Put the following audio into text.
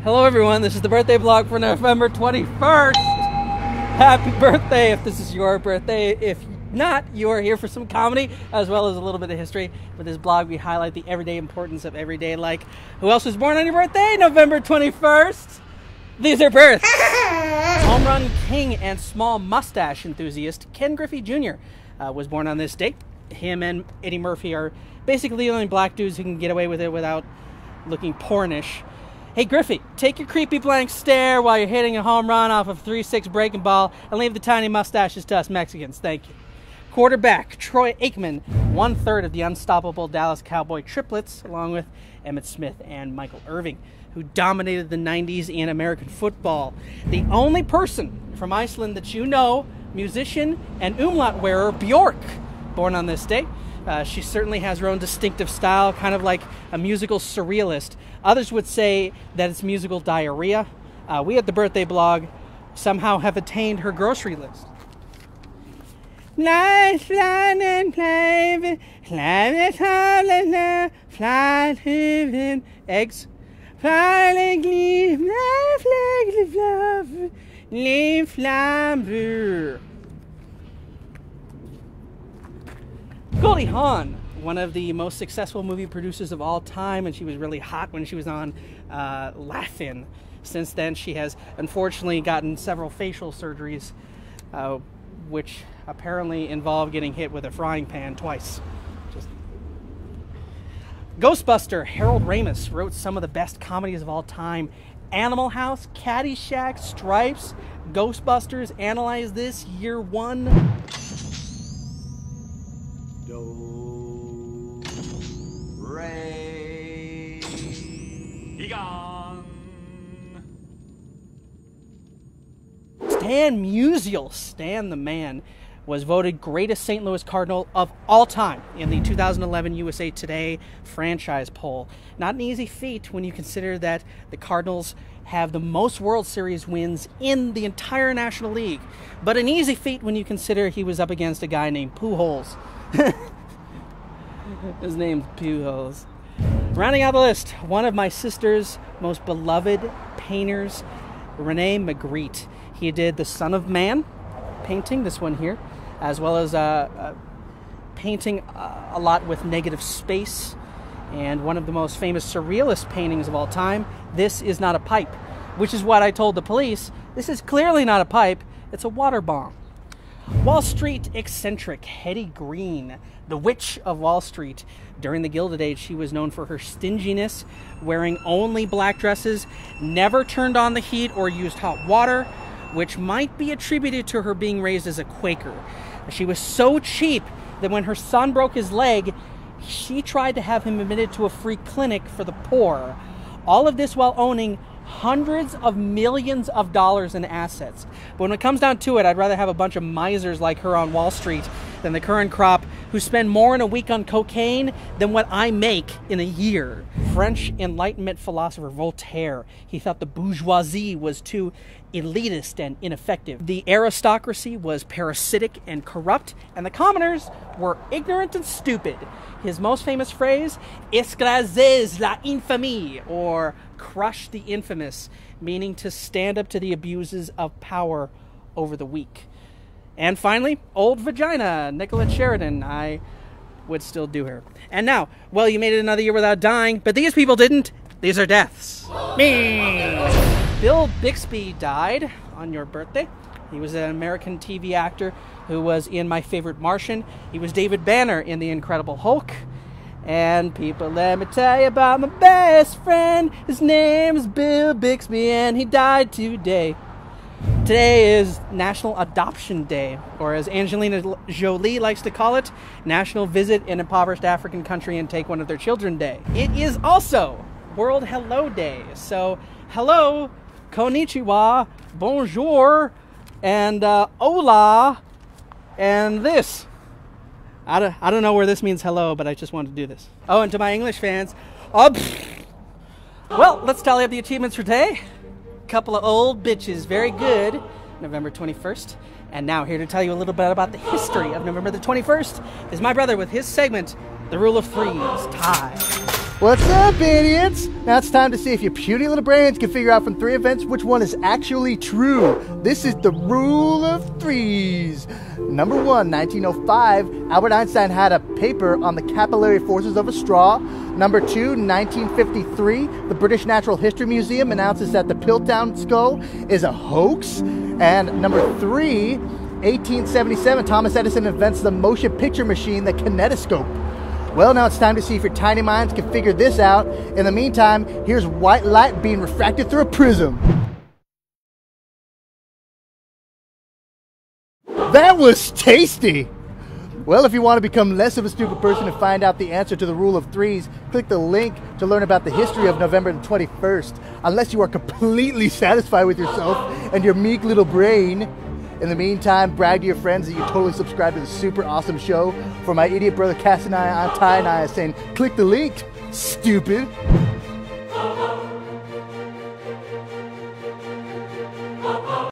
Hello everyone, this is the birthday vlog for November 21st. Happy birthday if this is your birthday. If not, you are here for some comedy as well as a little bit of history. With this blog, we highlight the everyday importance of everyday, like who else was born on your birthday, November 21st? These are births. Home run king and small mustache enthusiast Ken Griffey Jr. Was born on this date. Him and Eddie Murphy are basically the only black dudes who can get away with it without looking pornish. Hey Griffey, take your creepy blank stare while you're hitting a home run off of 3-6 breaking ball and leave the tiny mustaches to us Mexicans. Thank you. Quarterback Troy Aikman, 1/3 of the unstoppable Dallas Cowboy triplets, along with Emmitt Smith and Michael Irving, who dominated the 90s in American football. The only person from Iceland that you know, musician and umlaut wearer Bjork, born on this day. She certainly has her own distinctive style, kind of like a musical surrealist. Others would say that it's musical diarrhea. We at the birthday blog somehow have attained her grocery list. Fly, fly, and play, fly, fly, eggs. Fly, leaf, leaf, flambe. Goldie Hawn, one of the most successful movie producers of all time, and she was really hot when she was on Laugh-In. Since then, she has unfortunately gotten several facial surgeries, which apparently involve getting hit with a frying pan twice. Ghostbuster Harold Ramis wrote some of the best comedies of all time. Animal House, Caddyshack, Stripes, Ghostbusters. Analyze this, year one. Do, re, be gone. Stan Musial, Stan the Man, was voted greatest St. Louis Cardinal of all time in the 2011 USA Today franchise poll. Not an easy feat when you consider that the Cardinals have the most World Series wins in the entire National League, but an easy feat when you consider he was up against a guy named Pujols. His name's Pujols. Rounding out the list, one of my sister's most beloved painters, Rene Magritte. He did The Son of Man painting, this one here, as well as painting a lot with negative space, and one of the most famous surrealist paintings of all time, This Is Not a Pipe, which is what I told the police. This is clearly not a pipe, it's a water bomb. Wall Street eccentric Hetty Green, the Witch of Wall Street. During the Gilded Age, she was known for her stinginess, wearing only black dresses, never turned on the heat or used hot water, which might be attributed to her being raised as a Quaker. She was so cheap that when her son broke his leg, she tried to have him admitted to a free clinic for the poor. All of this while owning hundreds of millions of dollars in assets. But when it comes down to it, I'd rather have a bunch of misers like her on Wall Street than the current crop who spend more in a week on cocaine than what I make in a year. French Enlightenment philosopher Voltaire, he thought the bourgeoisie was too elitist and ineffective. The aristocracy was parasitic and corrupt, and the commoners were ignorant and stupid. His most famous phrase, "Escrasez la infamie," or crush the infamous, meaning to stand up to the abuses of power over the weak. And finally, old vagina, Nicolette Sheridan. I would still do her. And now, well, you made it another year without dying, but these people didn't. These are deaths. Me. Bill Bixby died on your birthday. He was an American TV actor who was in My Favorite Martian. He was David Banner in The Incredible Hulk. And people, let me tell you about my best friend. His name is Bill Bixby, and he died today. Today is National Adoption Day, or as Angelina Jolie likes to call it, National Visit an Impoverished African Country and Take One of Their Children Day. It is also World Hello Day. So, hello, konnichiwa, bonjour, and hola, and this. I don't know where this means hello, but I just wanted to do this. Oh, and to my English fans, well, let's tally up the achievements for today. Couple of old bitches, very good. November 21st. And now here to tell you a little bit about the history of November the 21st is my brother with his segment, The Rule of Threes, Tie. What's up, idiots? Now it's time to see if your puny little brains can figure out from 3 events which one is actually true. This is the rule of 3s. Number 1, 1905, Albert Einstein had a paper on the capillary forces of a straw. Number 2, 1953, the British Natural History Museum announces that the Piltdown skull is a hoax. And number 3, 1877, Thomas Edison invents the motion picture machine, the kinetoscope. Well, now it's time to see if your tiny minds can figure this out. In the meantime, here's white light being refracted through a prism. That was tasty! Well, if you want to become less of a stupid person and find out the answer to the rule of 3s, click the link to learn about the history of November the 21st, unless you are completely satisfied with yourself and your meek little brain. In the meantime, brag to your friends that you totally subscribe to the super awesome show. For my idiot brother CassAnaya, I'm Anaya saying, click the link, stupid.